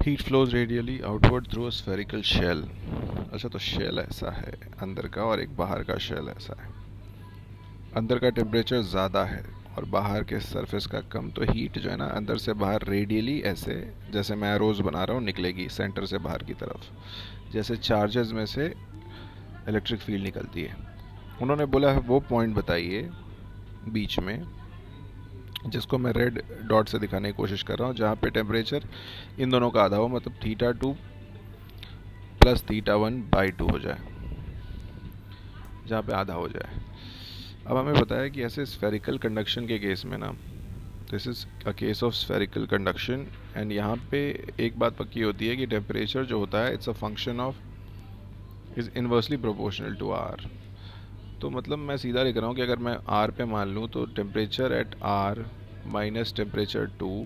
Heat flows radially outward through a spherical shell. अच्छा, तो shell ऐसा है अंदर का और एक बाहर का शेल ऐसा है। अंदर का टेम्परेचर ज़्यादा है और बाहर के सरफेस का कम, तो हीट जो है ना अंदर से बाहर रेडियली ऐसे, जैसे मैं एरोज़ बना रहा हूँ, निकलेगी सेंटर से बाहर की तरफ, जैसे चार्जेस में से इलेक्ट्रिक फील्ड निकलती है। उन्होंने बोला है वो पॉइंट बताइए बीच में, जिसको मैं रेड डॉट से दिखाने की कोशिश कर रहा हूँ, जहाँ पे टेम्परेचर इन दोनों का आधा हो, मतलब θ2 प्लस θ1/2 हो जाए, जहाँ पे आधा हो जाए। अब हमें बताया कि ऐसे स्फेरिकल कंडक्शन के केस में ना, this is a case of spherical conduction, and यहाँ पे एक बात पक्की होती है कि टेम्परेचर जो होता है it's a function of is inversely proportional to R. तो मतलब मैं सीधा लिख रहा हूँ कि अगर मैं आर पे मान लूँ तो temperature at R minus temperature 2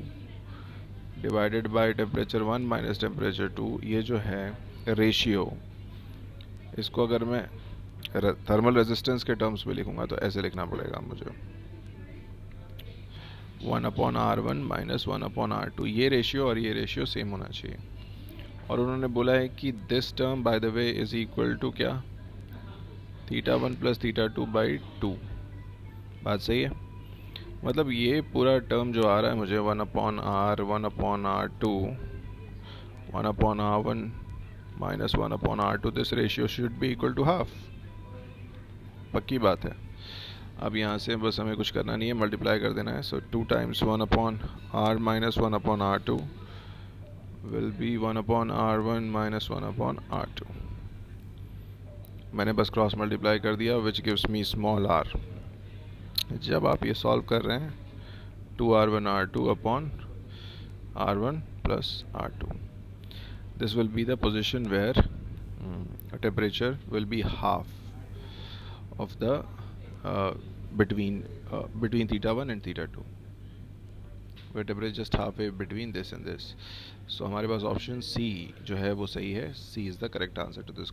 divided by temperature 1 minus temperature 2, ये जो है रेशियो, इसको अगर मैं थर्मल रेजिस्टेंस के टर्म्स में लिखूंगा तो ऐसे लिखना पड़ेगा मुझे, 1/R1 माइनस 1/R2। ये रेशियो और ये रेशियो सेम होना चाहिए। और उन्होंने बोला है कि this term by the way is equal to क्या, θ1 प्लस θ2/2। बात सही है। मतलब ये पूरा टर्म जो आ रहा है मुझे 1/R 1/R2 1/R1 minus 1/R2, this ratio should be equal to half. पक्की बात है। अब यहाँ से बस हमें कुछ करना नहीं है, मल्टीप्लाई कर देना है। So 2 times 1/R minus 1/R2 will be 1/R1 minus 1/R2। मैंने बस क्रॉस मल्टीप्लाई कर दिया, which gives me small R. जब आप ये सॉल्व कर रहे हैं, 2R1R2 upon R1 plus R2, this will be the position where temperature will be half of the uh, between θ1 and θ2, where temperature is just halfway between this and this. So हमारे पास option C जो है वो सही है। C is the correct answer to this.